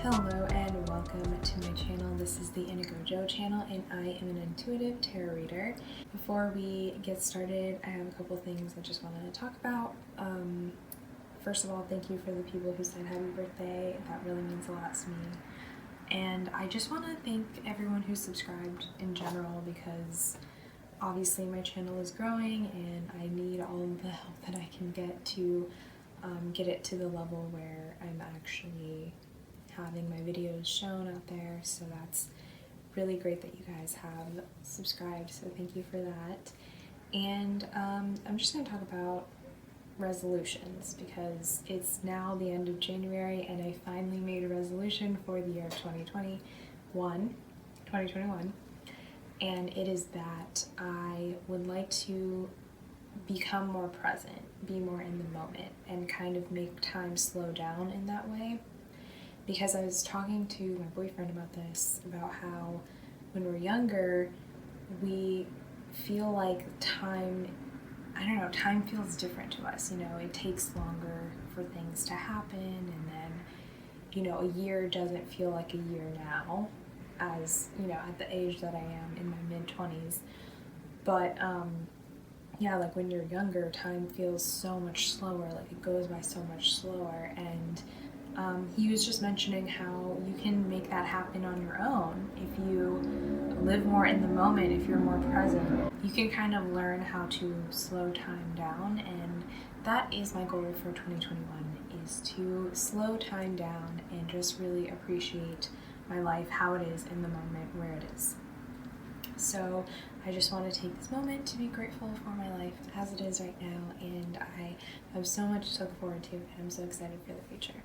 Hello and welcome to my channel. This is the Indigo Jo channel and I am an intuitive tarot reader. Before we get started, I have a couple things I just wanted to talk about. First of all, thank you for the people who said happy birthday. That really means a lot to me. And I just want to thank everyone who subscribed in general, because obviously my channel is growing and I need all of the help that I can get it to the level where I'm actually having my videos shown out there. So that's really great that you guys have subscribed, so thank you for that. And I'm just going to talk about resolutions, because it's now the end of January and I finally made a resolution for the year of 2021, and it is that I would like to become more present, be more in the moment, and kind of make time slow down in that way. Because I was talking to my boyfriend about this, about how when we're younger, we feel like time feels different to us. You know, it takes longer for things to happen, and then, a year doesn't feel like a year now, as, at the age that I am in my mid-20s. But, like when you're younger, time feels so much slower, like it goes by so much slower, and he was just mentioning how you can make that happen on your own. If you live more in the moment, if you're more present, you can kind of learn how to slow time down, and that is my goal for 2021, is to slow time down and just really appreciate my life, how it is in the moment, where it is. So I just want to take this moment to be grateful for my life as it is right now, and I have so much to look forward to, and I'm so excited for the future.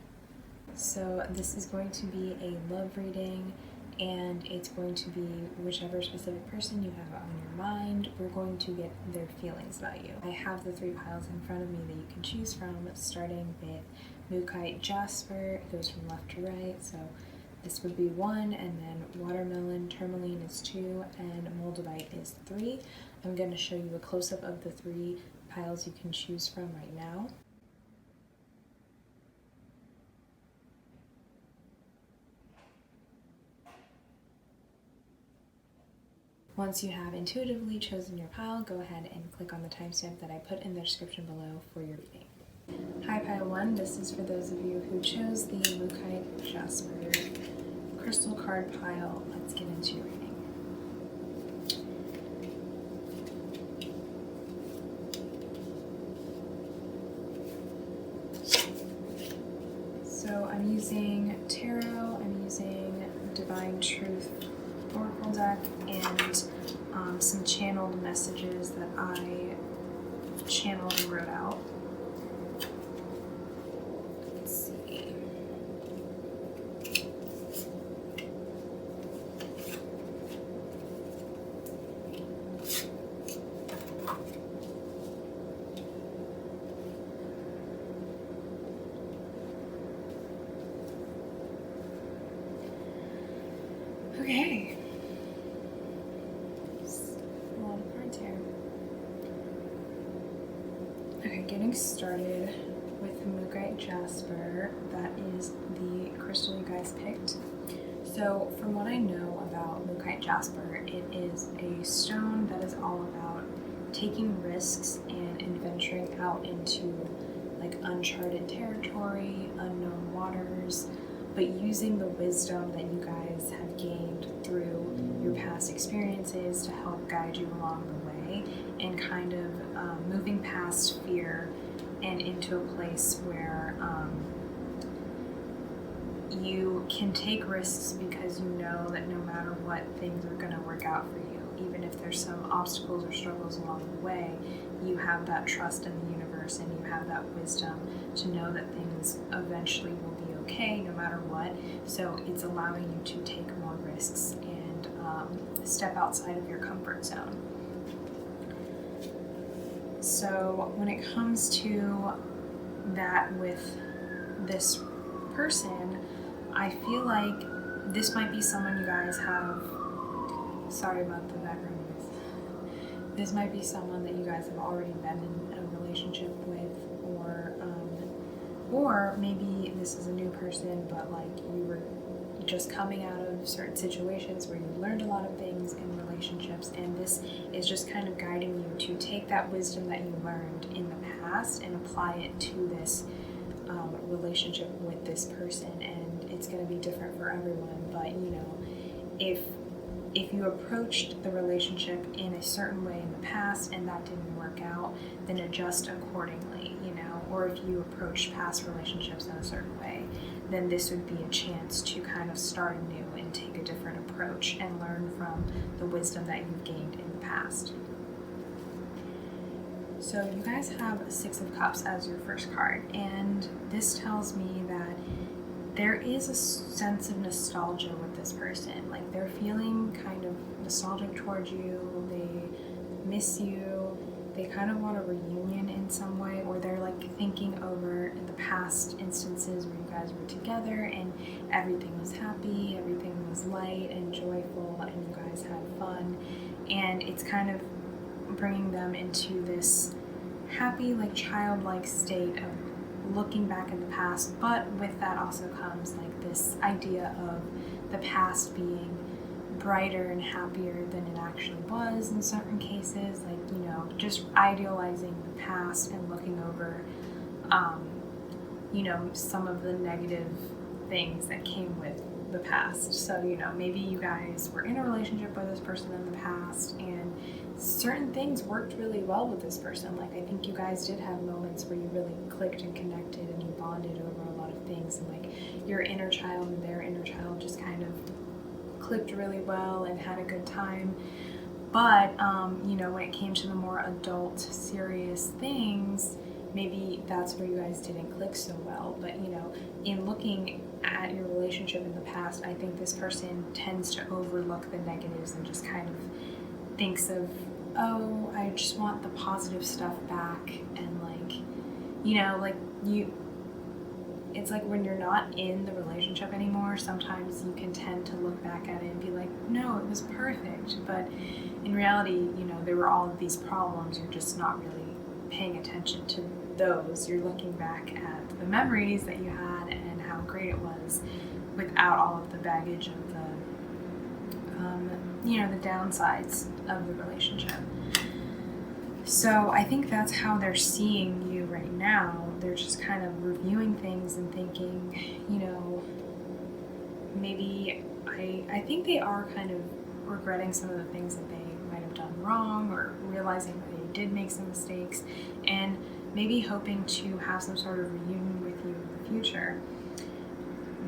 So this is going to be a love reading, and it's going to be whichever specific person you have on your mind. We're going to get their feelings about you. I have the 3 piles in front of me that you can choose from, starting with Mookaite Jasper. It goes from left to right, so this would be 1, and then Watermelon Tourmaline is 2, and Moldavite is 3. I'm going to show you a close-up of the 3 piles you can choose from right now. Once you have intuitively chosen your pile, go ahead and click on the timestamp that I put in the description below for your reading. Hi Pile 1, this is for those of you who chose the Mookaite Jasper crystal card pile. Let's get into your reading. So I'm using tarot, I'm using Divine Truth Oracle deck, and some channeled messages that I channeled and wrote out. Let's see. Okay. Okay, getting started with Mookaite Jasper. That is the crystal you guys picked. So from what I know about Mookaite Jasper, it is a stone that is all about taking risks and adventuring out into like uncharted territory, unknown waters, but using the wisdom that you guys have gained through your past experiences to help guide you along the way, and kind of moving past fear and into a place where you can take risks, because you know that no matter what, things are going to work out for you. Even if there's some obstacles or struggles along the way, you have that trust in the universe and you have that wisdom to know that things eventually will be okay no matter what. So it's allowing you to take more risks and step outside of your comfort zone. So when it comes to that with this person, I feel like this might be someone you guys have, sorry about the background noise, this might be someone that you guys have already been in a relationship with, or maybe this is a new person, but like you were just coming out of certain situations where you learned a lot of things in relationships, and this is just kind of guiding you to take that wisdom that you learned in the past and apply it to this relationship with this person. And it's going to be different for everyone, but you know, if you approached the relationship in a certain way in the past and that didn't work out, then adjust accordingly, you know. Or if you approached past relationships in a certain way, then this would be a chance to kind of start anew and take a different approach and learn from the wisdom that you've gained in the past. So you guys have a Six of Cups as your first card, and this tells me that there is a sense of nostalgia with this person. Like, they're feeling kind of nostalgic towards you, they miss you, they kind of want a reunion in some way, or they're like thinking over the past instances where you guys were together and everything was happy, everything was light and joyful, and you guys had fun. And it's kind of bringing them into this happy, like childlike state of looking back in the past. But with that also comes like this idea of the past being brighter and happier than it actually was in certain cases, like, you know, just idealizing the past and looking over you know, some of the negative things that came with the past. So, you know, maybe you guys were in a relationship with this person in the past and certain things worked really well with this person. Like, I think you guys did have moments where you really clicked and connected and you bonded over a lot of things, and like your inner child and their inner child just kind of clicked really well and had a good time. But you know, when it came to the more adult, serious things, maybe that's where you guys didn't click so well. But you know, in looking at your relationship in the past, I think this person tends to overlook the negatives and just kind of thinks of, oh, I just want the positive stuff back. And like, you know, like it's like when you're not in the relationship anymore, sometimes you can tend to look back at it and be like, no, it was perfect. But in reality, you know, there were all of these problems. You're just not really paying attention to those. You're looking back at the memories that you had and how great it was without all of the baggage of the, you know, the downsides of the relationship. So I think that's how they're seeing you right now. They're just kind of reviewing things and thinking, you know, maybe I think they are kind of regretting some of the things that they might have done wrong, or realizing that they did make some mistakes, and maybe hoping to have some sort of reunion with you in the future.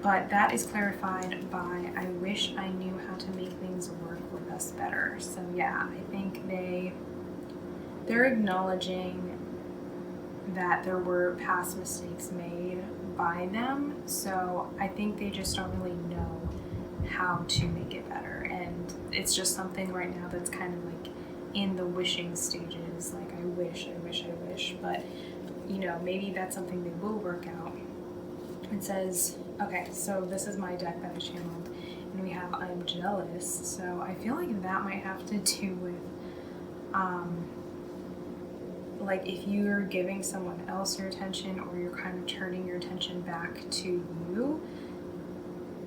But that is clarified by, I wish I knew how to make things work with us better. So yeah, I think they're acknowledging that there were past mistakes made by them. So I think they just don't really know how to make it better. And it's just something right now that's kind of like in the wishing stages. Like, I wish. But, you know, maybe that's something they will work out. It says, okay, so this is my deck that I channeled, and we have I'm jealous. So I feel like that might have to do with like if you're giving someone else your attention, or you're kind of turning your attention back to you,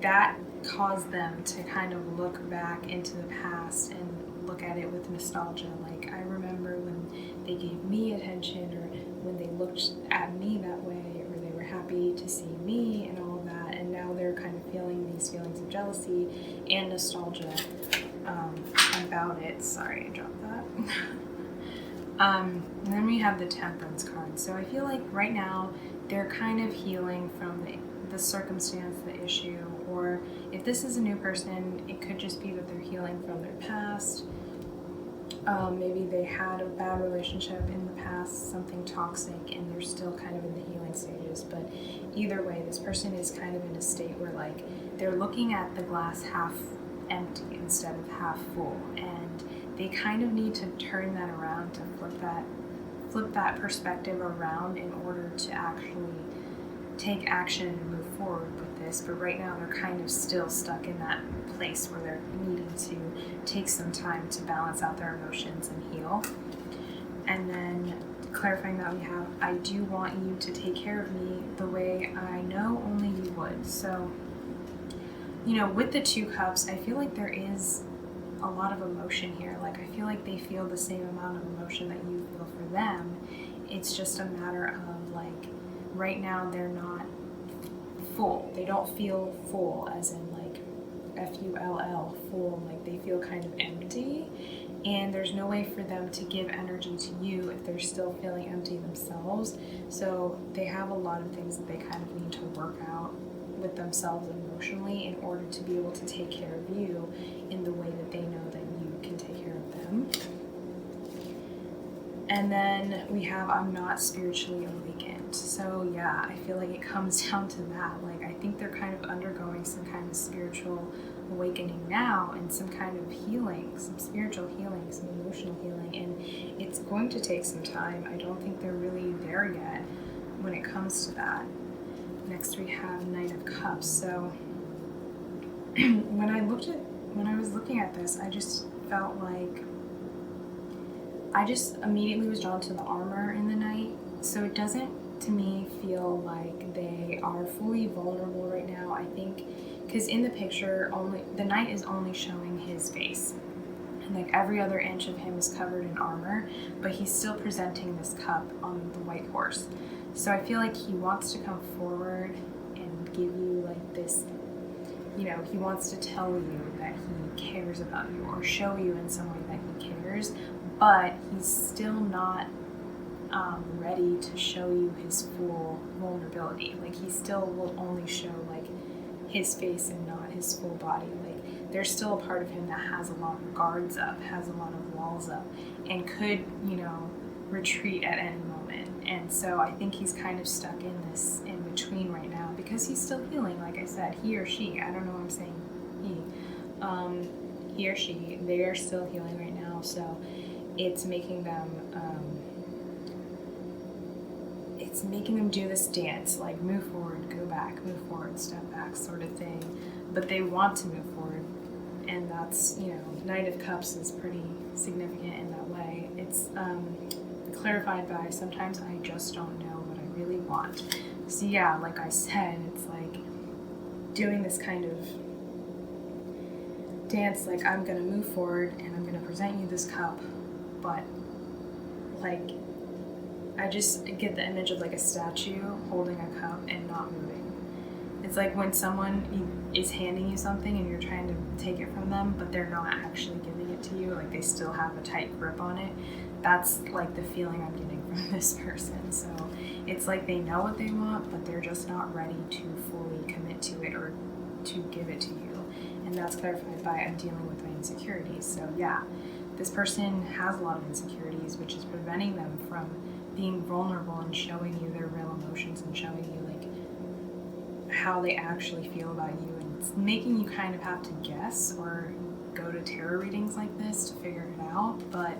that caused them to kind of look back into the past and look at it with nostalgia. Like, I remember when they gave me attention, or when they looked at me that way, or they were happy to see me and all of that, and now they're kind of feeling these feelings of jealousy and nostalgia about it. Sorry, I dropped that. And then we have the Temperance card. So I feel like right now they're kind of healing from the circumstance, the issue, or if this is a new person, it could just be that they're healing from their past. Maybe they had a bad relationship in the past, something toxic, and they're still kind of in the healing stages. But either way, this person is kind of in a state where like they're looking at the glass half empty instead of half full, and they kind of need to turn that around, to flip that perspective around in order to actually take action and move forward with this. But right now they're kind of still stuck in that place where they're needing to take some time to balance out their emotions and heal. And then clarifying that we have, I do want you to take care of me the way I know only you would. So with the 2 cups, I feel like there is a lot of emotion here. Like, I feel like they feel the same amount of emotion that you feel for them. It's just a matter of, like, right now they're not full. They don't feel full, as in, like, F-U-L-L, full. Like, they feel kind of empty. And there's no way for them to give energy to you if they're still feeling empty themselves. So they have a lot of things that they kind of need to work out with themselves emotionally in order to be able to take care of you in the way that they know that you can take care of them. And then we have, I'm not spiritually awakened. So yeah, I feel like it comes down to that. Like, I think they're kind of undergoing some kind of spiritual awakening now, and some kind of healing, some spiritual healing, some emotional healing, and it's going to take some time. I don't think they're really there yet when it comes to that. Next we have Knight of Cups. So when I was looking at this, I just felt like I just immediately was drawn to the armor in the Knight. So it doesn't, to me, feel like they are fully vulnerable right now. I think because in the picture, the Knight is only showing his face, and like every other inch of him is covered in armor, but he's still presenting this cup on the white horse. So I feel like he wants to come forward and give you like this, he wants to tell you that he cares about you, or show you in some way that he cares, but he's still not ready to show you his full vulnerability. Like, he still will only show like his face and not his full body. Like, there's still a part of him that has a lot of guards up, has a lot of walls up, and could, retreat at any moment. And so I think he's kind of stuck in this in between right now, because he's still healing. Like I said, he or she, I don't know why I'm saying he or she, they are still healing right now. So it's making them do this dance, like move forward, go back, move forward, step back sort of thing. But they want to move forward, and that's, Knight of Cups is pretty significant in that way. It's clarified by, sometimes I just don't know what I really want. So yeah, like I said, it's like doing this kind of dance, like, I'm gonna move forward and I'm gonna present you this cup, but like, I just get the image of like a statue holding a cup and not moving. It's like when someone is handing you something and you're trying to take it from them, but they're not actually giving it to you, like they still have a tight grip on it. That's like the feeling I'm getting from this person. So it's like they know what they want, but they're just not ready to fully commit to it or to give it to you. And that's clarified by, I'm dealing with my insecurities. So yeah, this person has a lot of insecurities, which is preventing them from being vulnerable and showing you their real emotions and showing you like how they actually feel about you. And it's making you kind of have to guess or go to tarot readings like this to figure it out. But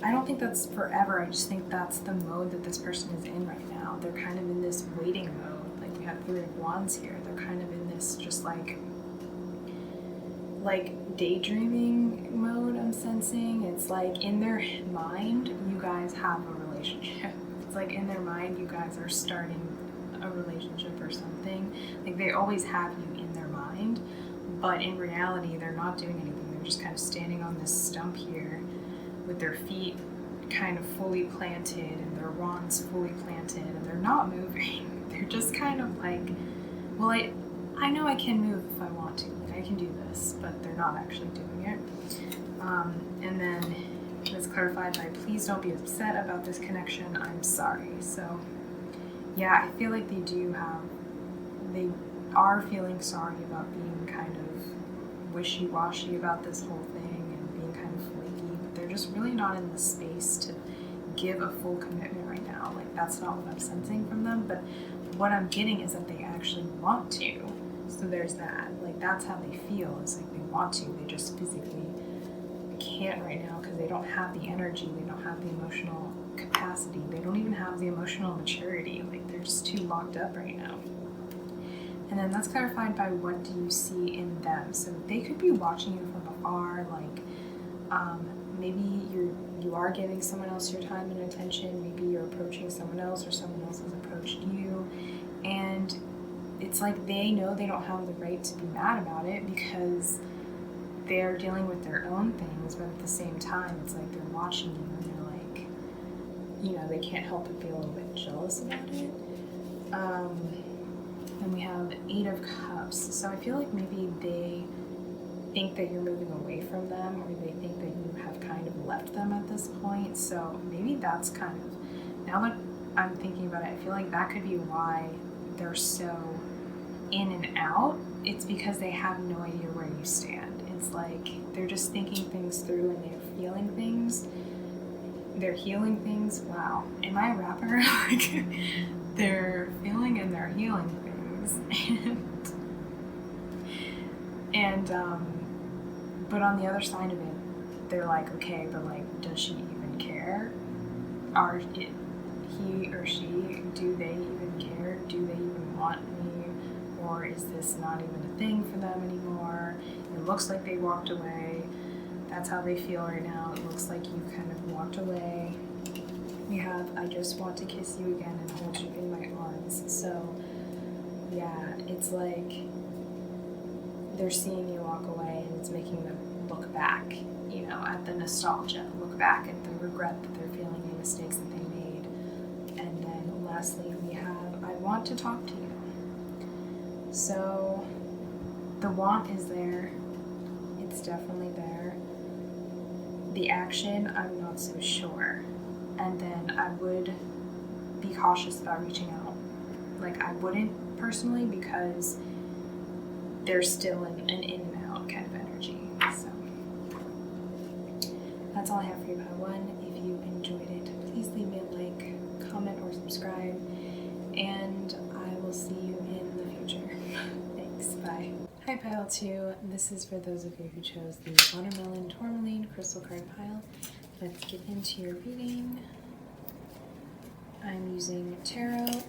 I don't think that's forever. I just think that's the mode that this person is in right now. They're kind of in this waiting mode. Like, we have 3 of Wands here. They're kind of in this just like daydreaming mode, I'm sensing. It's like in their mind, you guys have a relationship. It's like in their mind, you guys are starting a relationship or something. Like, they always have you in their mind, but in reality, they're not doing anything. They're just kind of standing on this stump here with their feet kind of fully planted and their wands fully planted, and they're not moving. They're just kind of like, well, I know I can move if I want to. Like, I can do this, but they're not actually doing it. And then it's clarified by, please don't be upset about this connection. I'm sorry. So yeah, I feel like they are feeling sorry about being kind of wishy-washy about this whole thing and being kind of flaky, but they're just really not in the space to give a full commitment right now. Like, that's not what I'm sensing from them, but what I'm getting is that they actually want to. So there's that. Like, that's how they feel. It's like they want to. They just physically can't right now because they don't have the energy. They don't have the emotional capacity. They don't even have the emotional maturity. Like, they're just too locked up right now. And then that's clarified by, what do you see in them? So they could be watching you from afar. Like, maybe you are giving someone else your time and attention. Maybe you're approaching someone else, or someone else has approached you. And it's like they know they don't have the right to be mad about it because they're dealing with their own things, but at the same time, it's like they're watching you and they're like, they can't help but be a little bit jealous about it. Then we have 8 of Cups. So I feel like maybe they think that you're moving away from them, or they think that you have kind of left them at this point. So maybe that's kind of, now that I'm thinking about it, I feel like that could be why they're so in and out. It's because they have no idea where you stand. It's like they're just thinking things through and they're feeling things. They're healing things. Wow. Am I a rapper? Like, they're feeling and they're healing things. And but on the other side of it, they're like, okay, but like, does she even care? He or she, do they even care? Do they even want me? Or is this not even a thing for them anymore? It looks like they walked away. That's how they feel right now. It looks like you kind of walked away. We have, I just want to kiss you again and hold you in my arms. So yeah, it's like they're seeing you walk away and it's making them look back, at the nostalgia, look back at the regret that they're feeling, the mistakes that they made. And then lastly, we have, I want to talk to you. So the want is there. It's definitely there. The action, I'm not so sure. And then I would be cautious about reaching out. Like, I wouldn't personally, because there's still an in and out kind of energy. So that's all I have for you about 1. If you enjoyed it, please leave me a like, comment, or subscribe. And I will see you in the future. Thanks, bye. Hi Pile 2, this is for those of you who chose the Watermelon Tourmaline Crystal Card pile. Let's get into your reading. I'm using Tarot,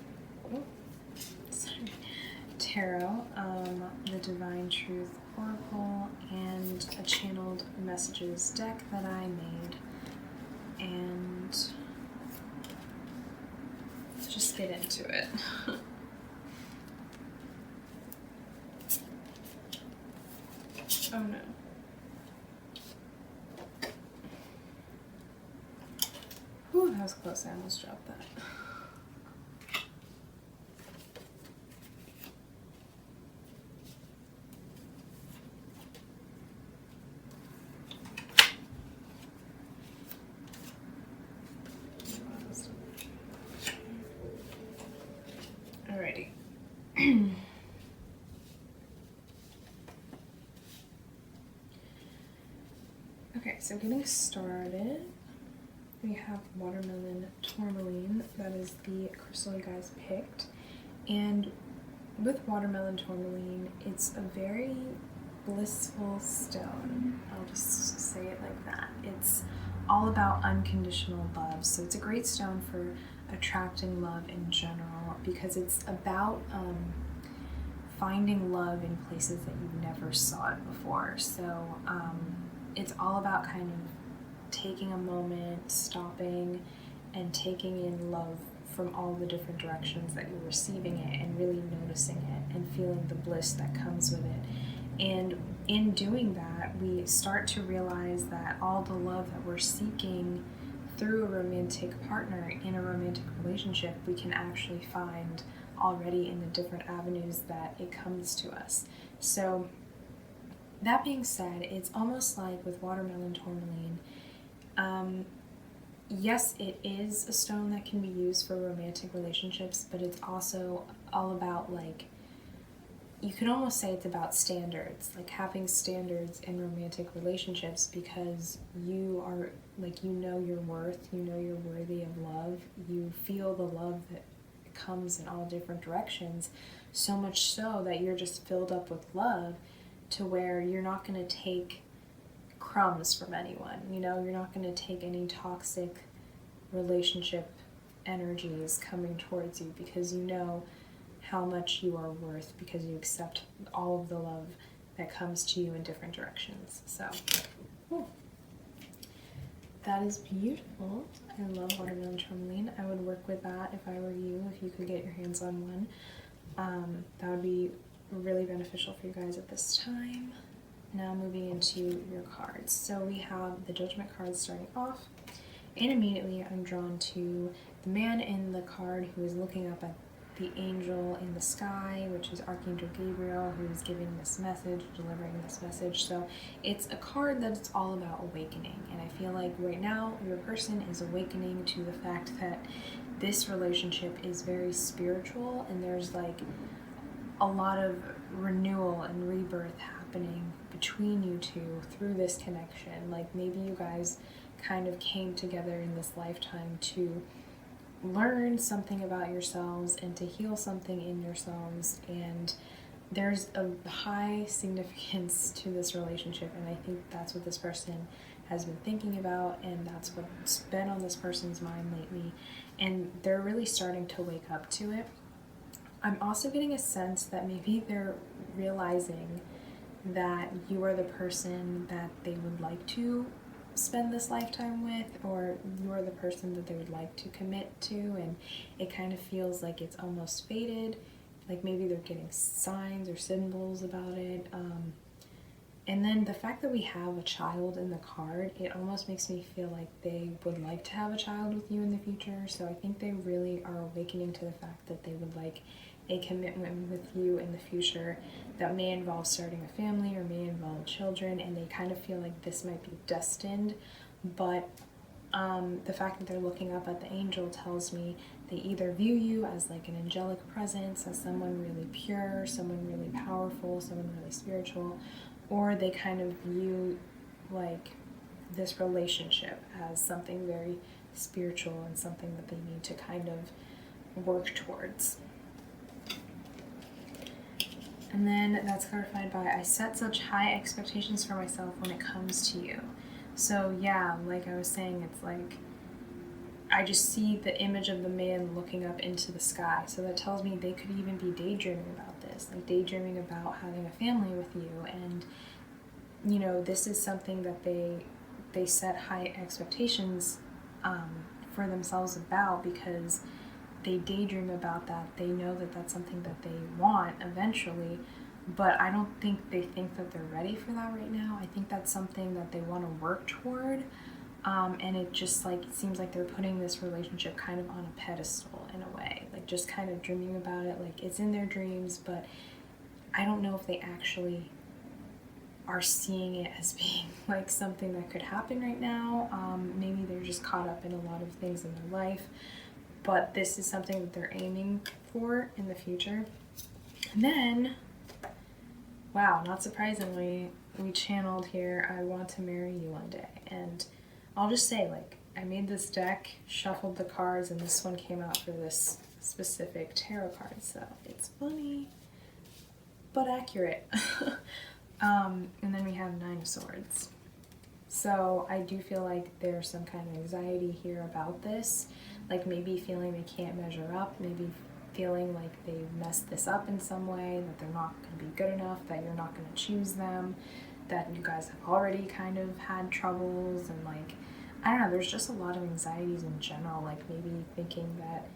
the Divine Truth Oracle, and a Channeled Messages deck that I made. And let's just get into it. Oh no. Ooh, that was close. I almost dropped that. Alrighty. Okay, so getting started, we have Watermelon Tourmaline. That is the crystal you guys picked. And with Watermelon Tourmaline, it's a very blissful stone. I'll just say it like that. It's all about unconditional love. So it's a great stone for attracting love in general, because it's about finding love in places that you never saw it before. So it's all about kind of taking a moment, stopping, and taking in love from all the different directions that you're receiving it, and really noticing it and feeling the bliss that comes with it. And in doing that, we start to realize that all the love that we're seeking through a romantic partner, in a romantic relationship, we can actually find already in the different avenues that it comes to us. So that being said, it's almost like with Watermelon Tourmaline, yes, it is a stone that can be used for romantic relationships, but it's also all about, like, you could almost say it's about standards, like having standards in romantic relationships, because you are, like, you know your worth, you know you're worthy of love, you feel the love that comes in all different directions, so much so that you're just filled up with love to where you're not going to take crumbs from anyone, you're not going to take any toxic relationship energies coming towards you, because you know how much you are worth, because you accept all of the love that comes to you in different directions. So that is beautiful. I love Watermelon Tourmaline. I would work with that if I were you, if you could get your hands on one. That would be really beneficial for you guys at this time. Now moving into your cards. So we have the Judgment card starting off, and immediately I'm drawn to the man in the card who is looking up at the angel in the sky, which is Archangel Gabriel, who is giving this message, delivering this message. So it's a card that's all about awakening, and I feel like right now your person is awakening to the fact that this relationship is very spiritual, and there's like a lot of renewal and rebirth happening between you two through this connection. Like maybe you guys kind of came together in this lifetime to learn something about yourselves and to heal something in yourselves, and there's a high significance to this relationship, and I think that's what this person has been thinking about, and that's what's been on this person's mind lately, and they're really starting to wake up to it. I'm also getting a sense that maybe they're realizing that you are the person that they would like to spend this lifetime with, or you are the person that they would like to commit to, and it kind of feels like it's almost fated, like maybe they're getting signs or symbols about it. And then the fact that we have a child in the card, it almost makes me feel like they would like to have a child with you in the future. So I think they really are awakening to the fact that they would like a commitment with you in the future that may involve starting a family or may involve children, and they kind of feel like this might be destined. But the fact that they're looking up at the angel tells me they either view you as like an angelic presence, as someone really pure, someone really powerful, someone really spiritual, or they kind of view like this relationship as something very spiritual and something that they need to kind of work towards. And then that's clarified by, I set such high expectations for myself when it comes to you. So yeah, like I was saying, it's like I just see the image of the man looking up into the sky. So that tells me they could even be daydreaming about this, like daydreaming about having a family with you. And, you know, this is something that they set high expectations for themselves about, because they daydream about that. They know that that's something that they want eventually, but I don't think they think that they're ready for that right now. I think that's something that they want to work toward. And it just like it seems like they're putting this relationship kind of on a pedestal in a way, like just kind of dreaming about it, like it's in their dreams, but I don't know if they actually are seeing it as being like something that could happen right now. Maybe they're just caught up in a lot of things in their life, but this is something that they're aiming for in the future. And then, wow, not surprisingly, we channeled here, I want to marry you one day. And I'll just say, like, I made this deck, shuffled the cards, and this one came out for this specific tarot card, so it's funny, but accurate. And then we have Nine of Swords. So I do feel like there's some kind of anxiety here about this, like maybe feeling they can't measure up, maybe feeling like they messed this up in some way, that they're not going to be good enough, that you're not going to choose them, that you guys have already kind of had troubles, and like, I don't know, there's just a lot of anxieties in general, like maybe thinking that,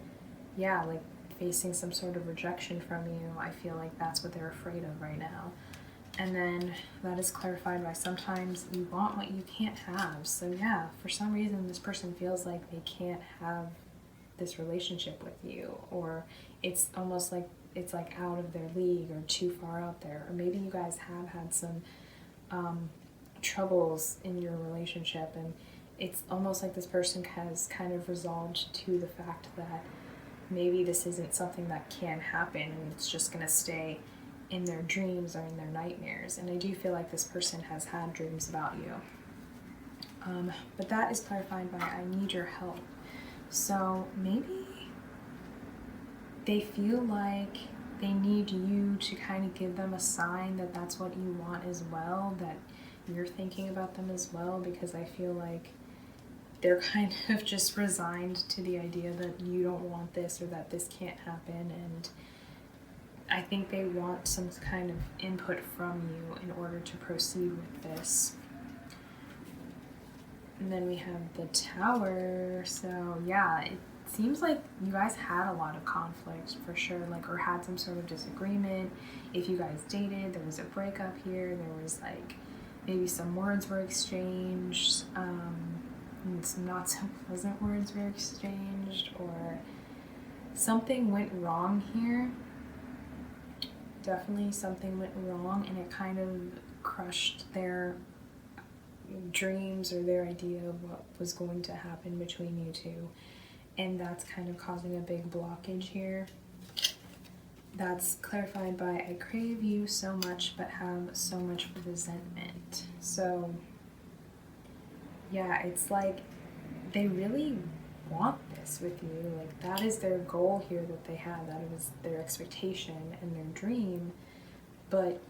yeah, like facing some sort of rejection from you. I feel like that's what they're afraid of right now. And then that is clarified by sometimes you want what you can't have. So yeah, for some reason this person feels like they can't have this relationship with you, or it's almost like it's like out of their league or too far out there, or maybe you guys have had some troubles in your relationship, and it's almost like this person has kind of resolved to the fact that maybe this isn't something that can happen, and it's just going to stay in their dreams or in their nightmares. And I do feel like this person has had dreams about you. But that is clarified by I need your help. So maybe they feel like they need you to kind of give them a sign that that's what you want as well, that you're thinking about them as well, because I feel like they're kind of just resigned to the idea that you don't want this or that this can't happen, and I think they want some kind of input from you in order to proceed with this. And then we have the Tower. So yeah, it seems like you guys had a lot of conflict for sure, like, or had some sort of disagreement. If you guys dated, there was a breakup here, there was like maybe some words were exchanged, and some not so pleasant words were exchanged, or something went wrong here. Definitely something went wrong, and it kind of crushed their dreams or their idea of what was going to happen between you two. And that's kind of causing a big blockage here. That's clarified by I crave you so much but have so much resentment. So yeah, it's like they really want this with you. Like, that is their goal here that they had. That was their expectation and their dream. But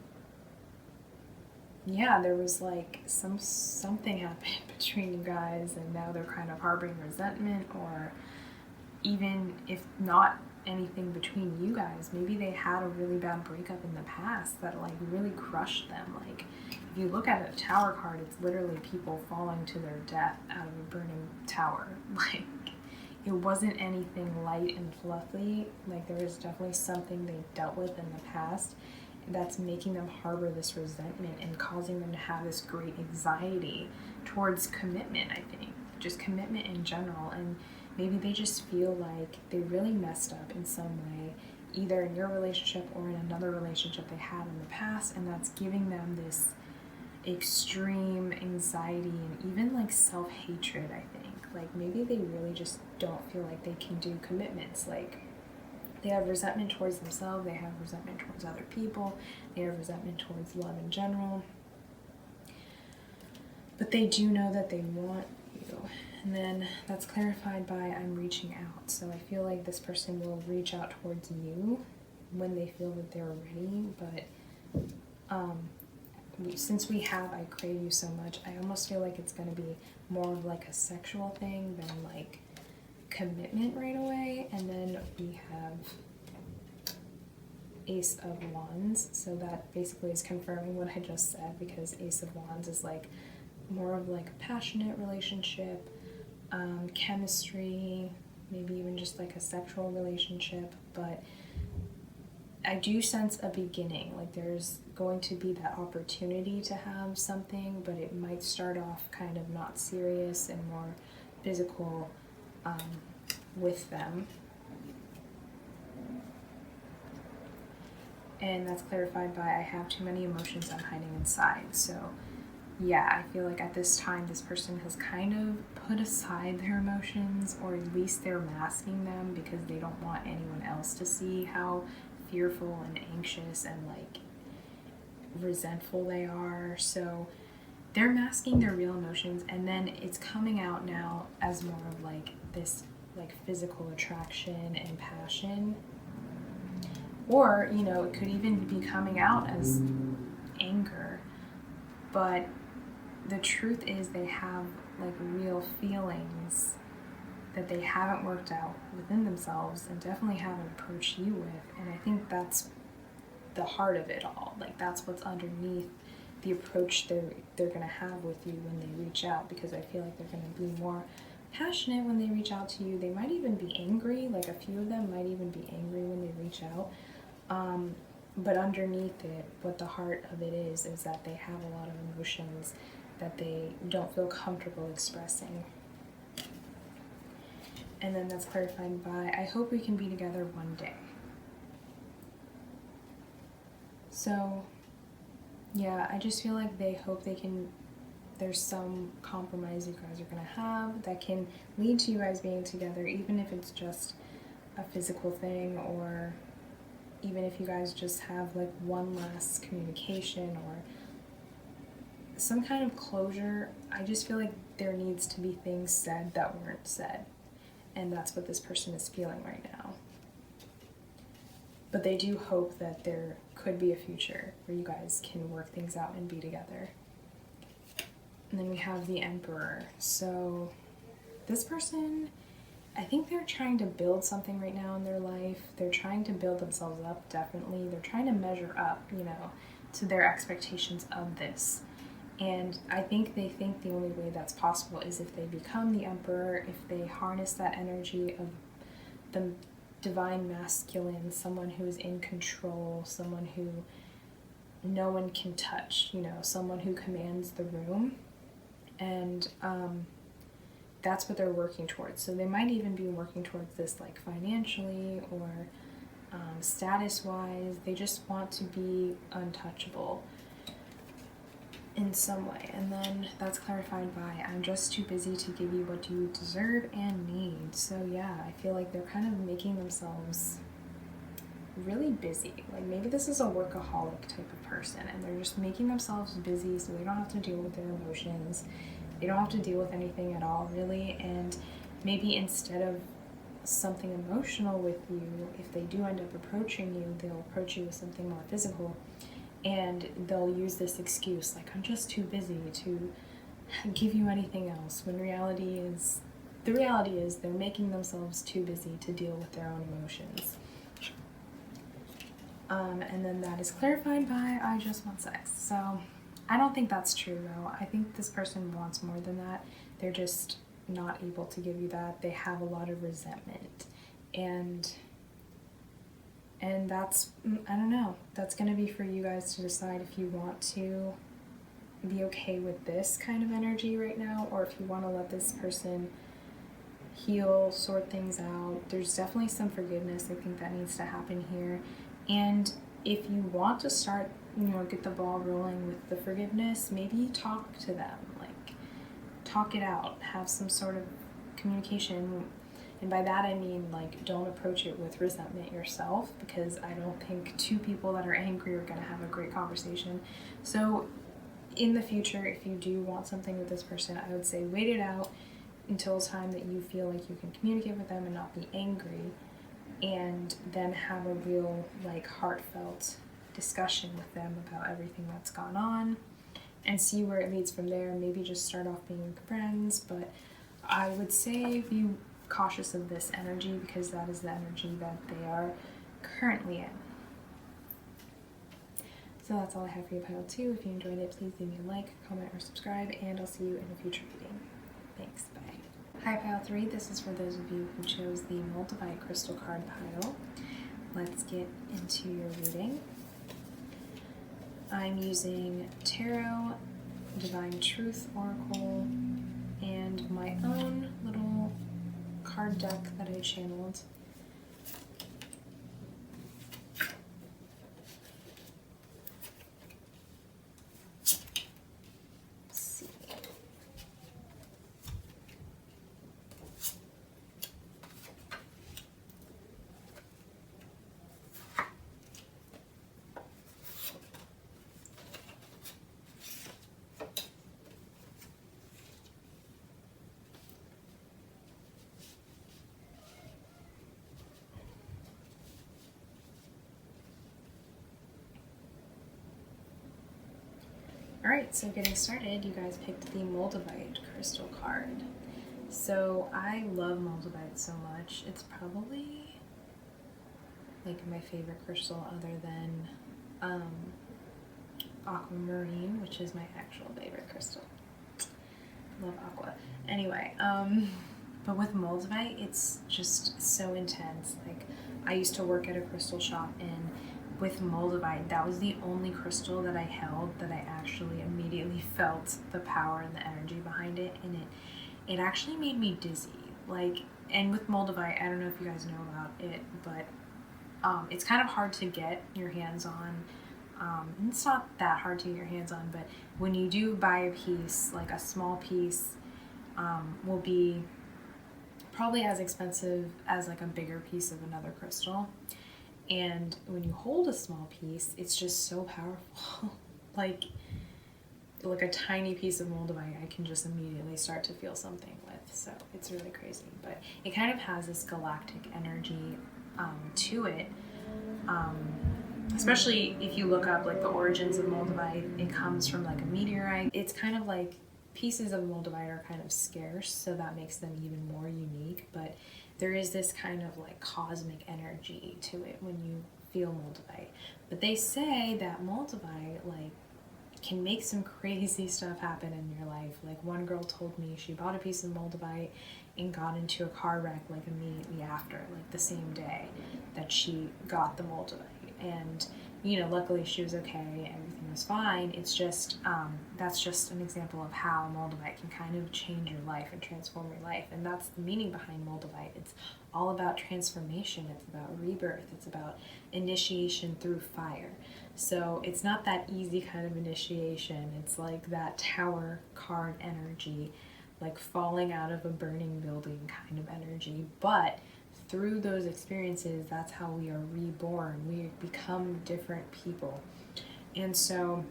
yeah, there was like something happened between you guys, and now they're kind of harboring resentment, or even if not anything between you guys, maybe they had a really bad breakup in the past that like really crushed them. Like, if you look at a tower card, it's literally people falling to their death out of a burning tower. Like, it wasn't anything light and fluffy. Like, there was definitely something they dealt with in the past that's making them harbor this resentment and causing them to have this great anxiety towards commitment, I think. Just commitment in general. And maybe they just feel like they really messed up in some way, either in your relationship or in another relationship they had in the past, and that's giving them this extreme anxiety and even like self-hatred, I think. Like, maybe they really just don't feel like they can do commitments. Like, they have resentment towards themselves, they have resentment towards other people, they have resentment towards love in general. But they do know that they want you. And then that's clarified by I'm reaching out. So I feel like this person will reach out towards you when they feel that they're ready. But since we have I crave you so much, I almost feel like it's going to be more of like a sexual thing than like commitment right away. And then we have Ace of Wands, so that basically is confirming what I just said, because Ace of Wands is like more of like a passionate relationship, chemistry, maybe even just like a sexual relationship. But I do sense a beginning, like there's going to be that opportunity to have something, but it might start off kind of not serious and more physical with them. And that's clarified by I have too many emotions I'm hiding inside. So yeah, I feel like at this time this person has kind of put aside their emotions, or at least they're masking them because they don't want anyone else to see how fearful and anxious and like resentful they are. So they're masking their real emotions, and then it's coming out now as more of like this like physical attraction and passion. Or, you know, it could even be coming out as anger. But the truth is they have like real feelings that they haven't worked out within themselves and definitely haven't approached you with. And I think that's the heart of it all. Like, that's what's underneath the approach they're going to have with you when they reach out, because I feel like they're going to be more passionate when they reach out to you. They might even be angry. Like, a few of them might even be angry when they reach out. But underneath it, what the heart of it is that they have a lot of emotions that they don't feel comfortable expressing. And then that's clarified by, I hope we can be together one day. So, yeah, I just feel like they hope they can, there's some compromise you guys are going to have that can lead to you guys being together, even if it's just a physical thing, or even if you guys just have like one last communication or some kind of closure. I just feel like there needs to be things said that weren't said, and that's what this person is feeling right now. But they do hope that there could be a future where you guys can work things out and be together. And then we have the Emperor. So this person, I think they're trying to build something right now in their life. They're trying to build themselves up, definitely. They're trying to measure up, you know, to their expectations of this. And I think they think the only way that's possible is if they become the Emperor, if they harness that energy of the divine masculine, someone who is in control, someone who no one can touch, you know, someone who commands the room. And that's what they're working towards. So they might even be working towards this like financially or status-wise. They just want to be untouchable in some way. And then that's clarified by, I'm just too busy to give you what you deserve and need. So yeah, I feel like they're kind of making themselves really busy. Like maybe this is a workaholic type of person and they're just making themselves busy so they don't have to deal with their emotions. They don't have to deal with anything at all, really. And maybe instead of something emotional with you, if they do end up approaching you, they'll approach you with something more physical. And they'll use this excuse, like, I'm just too busy to give you anything else, when the reality is they're making themselves too busy to deal with their own emotions. And then that is clarified by, I just want sex. So I don't think that's true, though. I think this person wants more than that. They're just not able to give you that. They have a lot of resentment. And that's, I don't know, that's going to be for you guys to decide if you want to be okay with this kind of energy right now, or if you want to let this person heal, sort things out. There's definitely some forgiveness I think that needs to happen here. And if you want to start, you know, get the ball rolling with the forgiveness, maybe talk to them, like talk it out, have some sort of communication. And by that I mean, like, don't approach it with resentment yourself, because I don't think two people that are angry are going to have a great conversation. So in the future, if you do want something with this person, I would say wait it out until a time that you feel like you can communicate with them and not be angry, and then have a real, like, heartfelt discussion with them about everything that's gone on and see where it leads from there. Maybe just start off being friends, but I would say be cautious of this energy, because that is the energy that they are currently in. So that's all I have for you, pile 2. If you enjoyed it, please leave me a like, comment, or subscribe, and I'll see you in a future reading. Thanks, bye. Hi, pile 3. This is for those of you who chose the Multivite crystal card pile. Let's get into your reading. I'm using Tarot, Divine Truth Oracle, and my own little card deck that I channeled. Let's see. Alright, so getting started, you guys picked the Moldavite crystal card. So I love Moldavite so much. It's probably like my favorite crystal other than aquamarine, which is my actual favorite crystal. Love aqua. Anyway, but with Moldavite, it's just so intense. Like, I used to work at a crystal shop, and with Moldavite, that was the only crystal that I held that I actually immediately felt the power and the energy behind it, and it actually made me dizzy. Like, and with Moldavite, I don't know if you guys know about it, but it's kind of hard to get your hands on. It's not that hard to get your hands on, but when you do buy a piece, like a small piece, will be probably as expensive as like a bigger piece of another crystal. And when you hold a small piece, it's just so powerful. like a tiny piece of Moldavite, I can just immediately start to feel something with. So it's really crazy. But it kind of has this galactic energy to it. Especially if you look up like the origins of Moldavite, it comes from like a meteorite. It's kind of like pieces of Moldavite are kind of scarce, so that makes them even more unique. But there is this kind of like cosmic energy to it when you feel Moldavite. But they say that Moldavite like can make some crazy stuff happen in your life. Like one girl told me she bought a piece of moldavite and got into a car wreck like immediately after, like the same day that she got the moldavite. And luckily she was okay, everything was fine. It's just, that's just an example of how moldavite can kind of change your life and transform your life. And that's the meaning behind moldavite. It's all about transformation. It's about rebirth. It's about initiation through fire. So it's not that easy kind of initiation. It's like that tower card energy, like falling out of a burning building kind of energy. But through those experiences, that's how we are reborn. We become different people. And so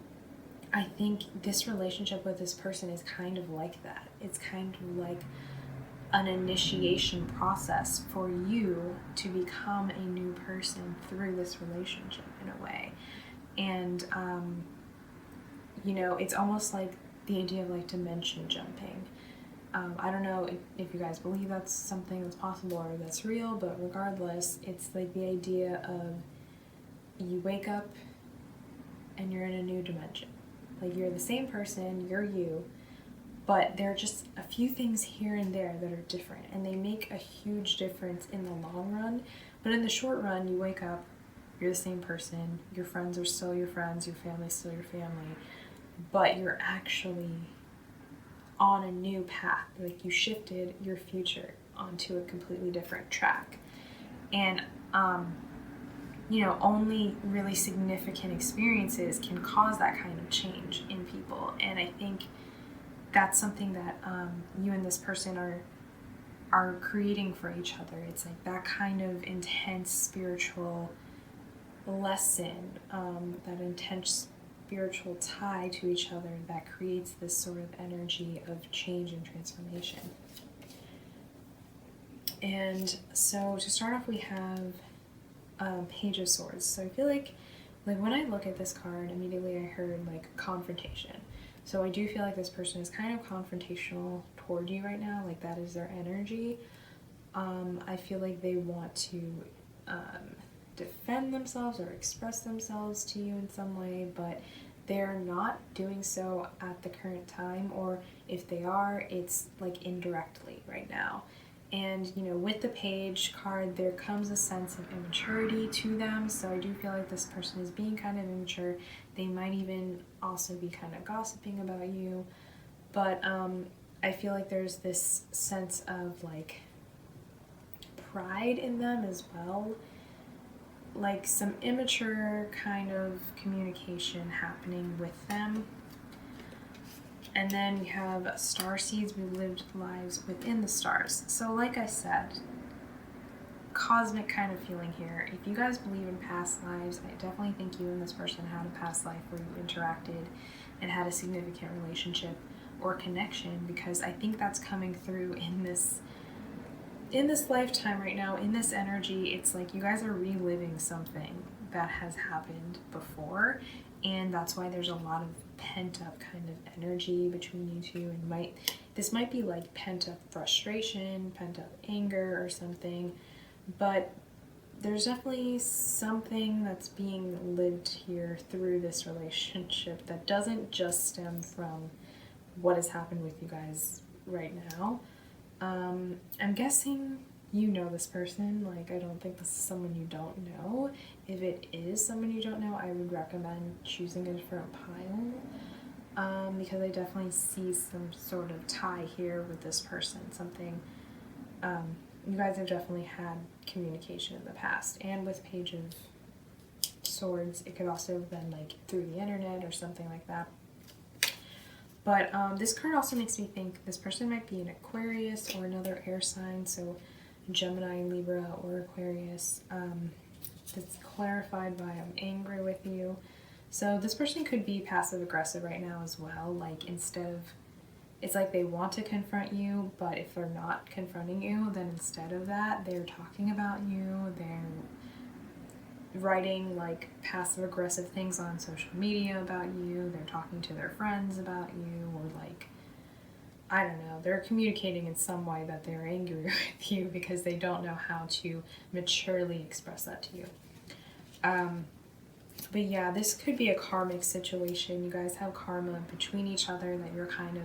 I think this relationship with this person is kind of like that. It's kind of like an initiation process for you to become a new person through this relationship in a way. And, it's almost like the idea of like dimension jumping. I don't know if you guys believe that's something that's possible or that's real, but regardless, it's like the idea of you wake up and you're in a new dimension. Like you're the same person, you're you, but there are just a few things here and there that are different, and they make a huge difference in the long run. But in the short run, you wake up, you're the same person, your friends are still your friends, your family's still your family, but you're actually on a new path. Like you shifted your future onto a completely different track. And only really significant experiences can cause that kind of change in people. And I think that's something that you and this person are creating for each other. It's like that kind of intense spiritual lesson, that intense spiritual tie to each other that creates this sort of energy of change and transformation. And so to start off, we have Page of Swords. So I feel like when I look at this card, immediately I heard like confrontation. So I do feel like this person is kind of confrontational toward you right now, like that is their energy. I feel like they want to defend themselves or express themselves to you in some way, but they're not doing so at the current time, or if they are, it's like indirectly right now. And with the Page card, there comes a sense of immaturity to them. So I do feel like this person is being kind of immature. They might even also be kind of gossiping about you. But I feel like there's this sense of like pride in them as well. Like some immature kind of communication happening with them. And then we have starseeds. We lived lives within the stars. So like I said, cosmic kind of feeling here. If you guys believe in past lives, I definitely think you and this person had a past life where you interacted and had a significant relationship or connection, because I think that's coming through in this lifetime right now, in this energy. It's like you guys are reliving something that has happened before, and that's why there's a lot of pent up kind of energy between you two. And this might be like pent up frustration, pent up anger or something, but there's definitely something that's being lived here through this relationship that doesn't just stem from what has happened with you guys right now. I'm guessing you know this person. Like, I don't think this is someone you don't know. If it is someone you don't know, I would recommend choosing a different pile, because I definitely see some sort of tie here with this person. Something, you guys have definitely had communication in the past. And with Page of Swords, it could also have been like through the internet or something like that. But this card also makes me think this person might be an Aquarius or another air sign, so Gemini, Libra, or Aquarius. It's clarified by I'm angry with you. So this person could be passive aggressive right now as well. Like, instead of, it's like they want to confront you, but if they're not confronting you, then instead of that, they're talking about you. They're writing like passive aggressive things on social media about you. They're talking to their friends about you, or like, I don't know, they're communicating in some way that they're angry with you because they don't know how to maturely express that to you. But yeah, this could be a karmic situation. You guys have karma between each other that you're kind of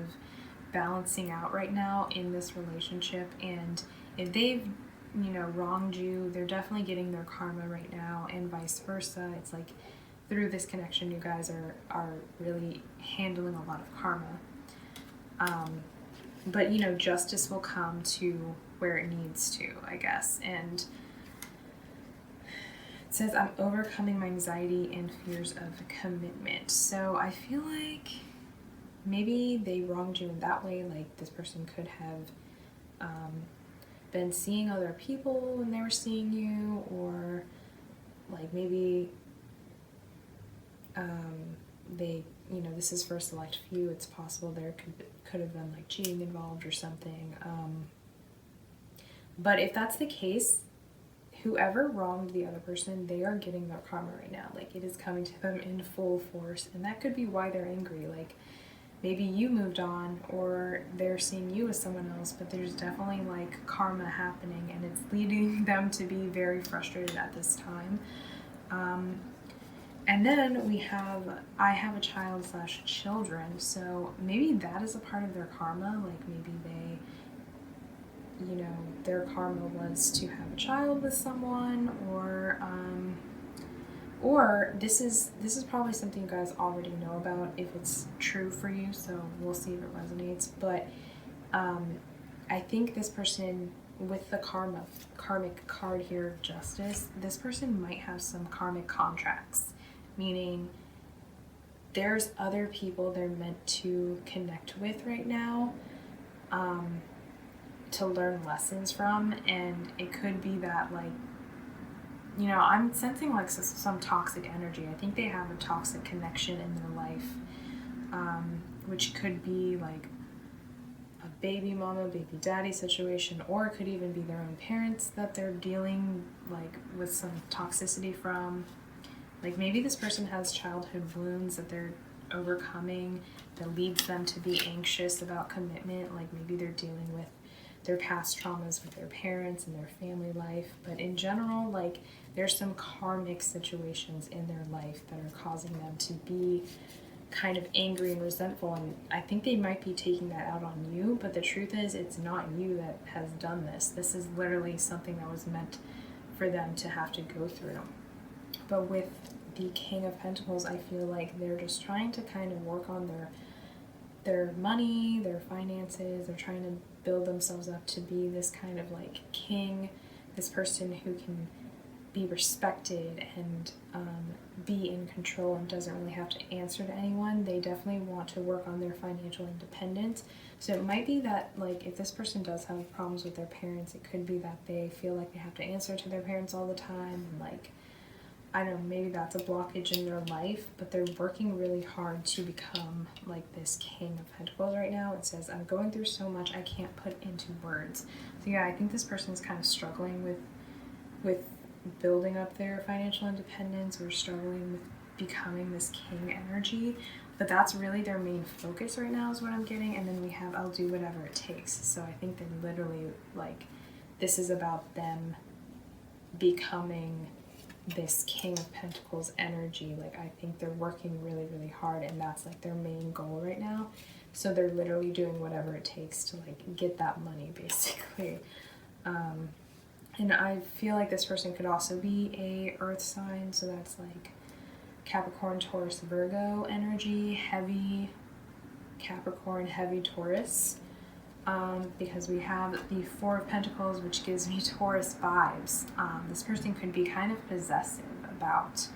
balancing out right now in this relationship. And if they've, wronged you, they're definitely getting their karma right now, and vice versa. It's like through this connection, you guys are really handling a lot of karma. But justice will come to where it needs to, I guess. And it says, I'm overcoming my anxiety and fears of commitment. So I feel like maybe they wronged you in that way. Like this person could have been seeing other people when they were seeing you, or like maybe they, this is for a select few. It's possible there could have been like cheating involved or something. But if that's the case, whoever wronged the other person, they are getting their karma right now. Like it is coming to them in full force, and that could be why they're angry. Like maybe you moved on, or they're seeing you as someone else, but there's definitely like karma happening, and it's leading them to be very frustrated at this time. And then we have, I have a child / children, so maybe that is a part of their karma. Like maybe they, their karma was to have a child with someone, or this is probably something you guys already know about if it's true for you, so we'll see if it resonates. But I think this person, with the karmic card here of justice, this person might have some karmic contracts, meaning there's other people they're meant to connect with right now, to learn lessons from. And it could be that, like, I'm sensing like some toxic energy. I think they have a toxic connection in their life, which could be like a baby mama, baby daddy situation, or it could even be their own parents that they're dealing like with some toxicity from. Like maybe this person has childhood wounds that they're overcoming that leads them to be anxious about commitment. Like maybe they're dealing with their past traumas with their parents and their family life. But in general, like there's some karmic situations in their life that are causing them to be kind of angry and resentful, and I think they might be taking that out on you, but the truth is it's not you that has done this. This is literally something that was meant for them to have to go through. But with the King of Pentacles, I feel like they're just trying to kind of work on their money, their finances. They're trying to build themselves up to be this kind of like king, this person who can be respected and be in control and doesn't really have to answer to anyone. They definitely want to work on their financial independence. So it might be that, like, if this person does have problems with their parents, it could be that they feel like they have to answer to their parents all the time, and like, I don't know, maybe that's a blockage in their life, but they're working really hard to become like this King of Pentacles right now. It says, I'm going through so much I can't put into words. So yeah, I think this person is kind of struggling with building up their financial independence, or struggling with becoming this king energy. But that's really their main focus right now is what I'm getting. And then we have, I'll do whatever it takes. So I think they're literally like, this is about them becoming this King of Pentacles energy. Like I think they're working really, really hard, and that's like their main goal right now. So they're literally doing whatever it takes to like get that money, basically. And I feel like this person could also be a earth sign, so that's like Capricorn, Taurus, Virgo energy, heavy Capricorn, heavy Taurus, because we have the Four of Pentacles, which gives me Taurus vibes. This person could be kind of possessive about,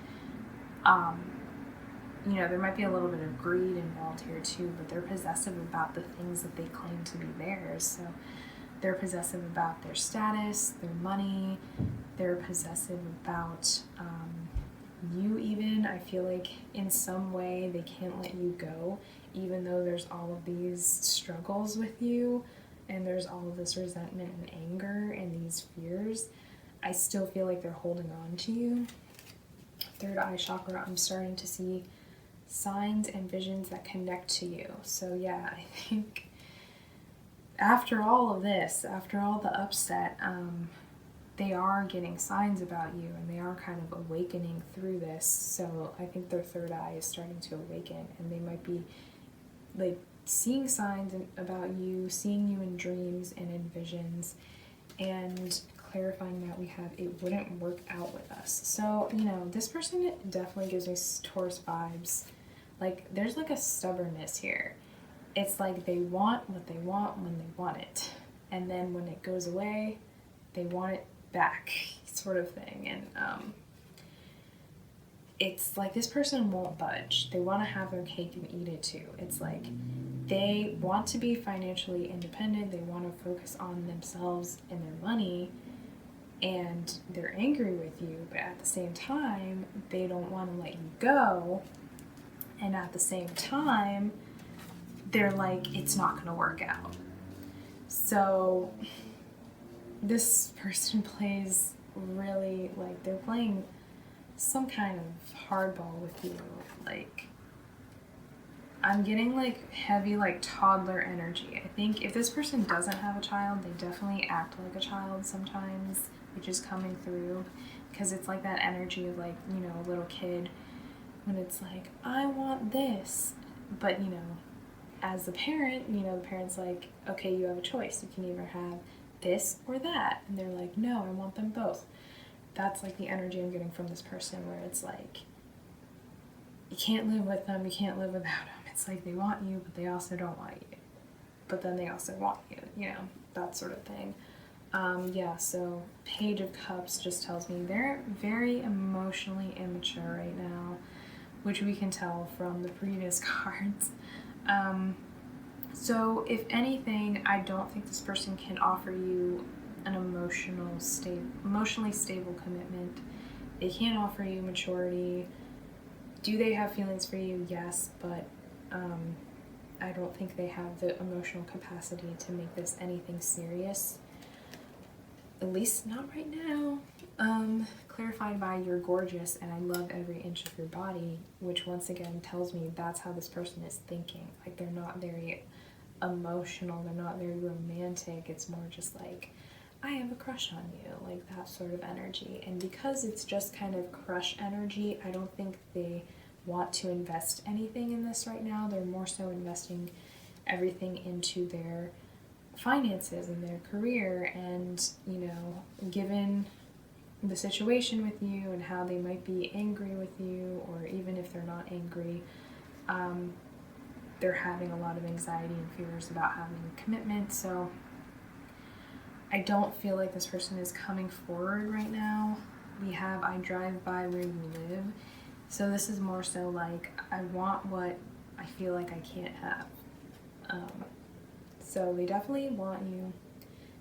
there might be a little bit of greed involved here too, but they're possessive about the things that they claim to be theirs. So they're possessive about their status, their money. They're possessive about you even. I feel like in some way they can't let you go, even though there's all of these struggles with you, and there's all of this resentment and anger and these fears. I still feel like they're holding on to you. Third eye chakra, I'm starting to see signs and visions that connect to you. So yeah, I think after all of this, after all the upset, they are getting signs about you, and they are kind of awakening through this. So I think their third eye is starting to awaken, and they might be like seeing signs about you, seeing you in dreams and in visions, and clarifying that we have it wouldn't work out with us. So, you know, this person definitely gives me Taurus vibes. Like, there's like a stubbornness here. It's like they want what they want when they want it, and then when it goes away, they want it back, sort of thing. And it's like this person won't budge. They want to have their cake and eat it too. It's like they want to be financially independent. They want to focus on themselves and their money, and they're angry with you, but at the same time, they don't want to let you go. And at the same time, they're like, it's not going to work out. So this person plays really, like, they're playing some kind of hardball with you. Like, I'm getting like heavy, like, toddler energy. I think if this person doesn't have a child, they definitely act like a child sometimes, which is coming through, because it's like that energy of, like, you know, a little kid when it's like, I want this. But, you know, as the parent, you know, the parent's like, okay, you have a choice. You can either have this or that. And they're like, no, I want them both. That's like the energy I'm getting from this person, where it's like, you can't live with them, you can't live without them. It's like they want you, but they also don't want you. But then they also want you, you know, that sort of thing. Yeah, so Page of Cups just tells me they're very emotionally immature right now, which we can tell from the previous cards. So if anything, I don't think this person can offer you an emotionally stable commitment. They can't offer you maturity. Do they have feelings for you? Yes, but I don't think they have the emotional capacity to make this anything serious. At least not right now. Clarified by you're gorgeous and I love every inch of your body, which once again tells me that's how this person is thinking. Like, they're not very emotional, they're not very romantic. It's more just like, I have a crush on you, like that sort of energy. And because it's just kind of crush energy, I don't think they want to invest anything in this right now. They're more so investing everything into their finances and their career, and, you know, given the situation with you and how they might be angry with you, or even if they're not angry, they're having a lot of anxiety and fears about having a commitment. So I don't feel like this person is coming forward right now. We have I drive by where you live. So this is more so like, I want what I feel like I can't have. So they definitely want you.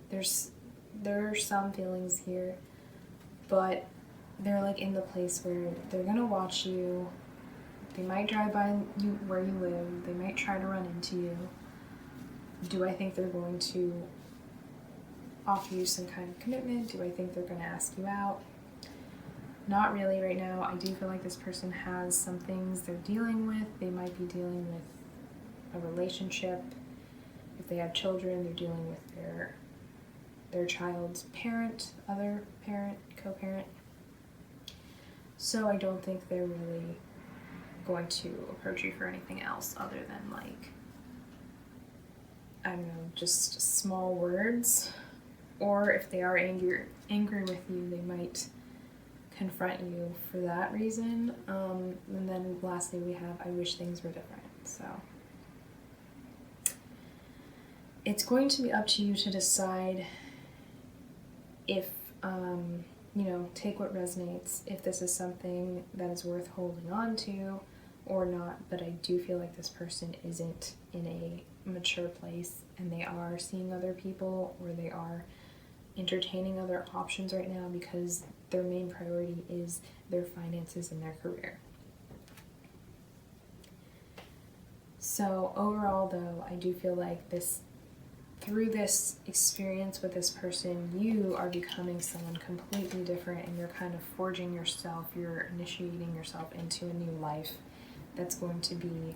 There are some feelings here, but they're like in the place where they're gonna watch you. They might drive by you where you live. They might try to run into you. Do I think they're going to offer you some kind of commitment? Do I think they're going to ask you out? Not really right now. I do feel like this person has some things they're dealing with. They might be dealing with a relationship. If they have children, they're dealing with their child's parent, other parent, co-parent. So I don't think they're really going to approach you for anything else other than, like, I don't know, just small words. Or if they are angry with you, they might confront you for that reason. And then lastly, we have I wish things were different. So it's going to be up to you to decide if, you know, take what resonates, if this is something that is worth holding on to or not. But I do feel like this person isn't in a mature place, and they are seeing other people, or they are entertaining other options right now because their main priority is their finances and their career. So overall, though, I do feel like through this experience with this person, you are becoming someone completely different, and you're kind of forging yourself, you're initiating yourself into a new life that's going to be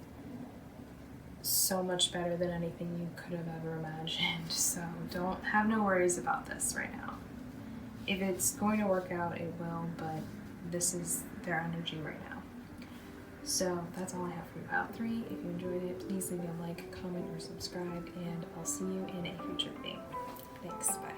so much better than anything you could have ever imagined. So don't have no worries about this right now. if it's going to work out, it will, but this is their energy right now. So that's all I have for you, Pile 3. If you enjoyed it, please leave me a like, comment, or subscribe, and I'll see you in a future video. Thanks, bye.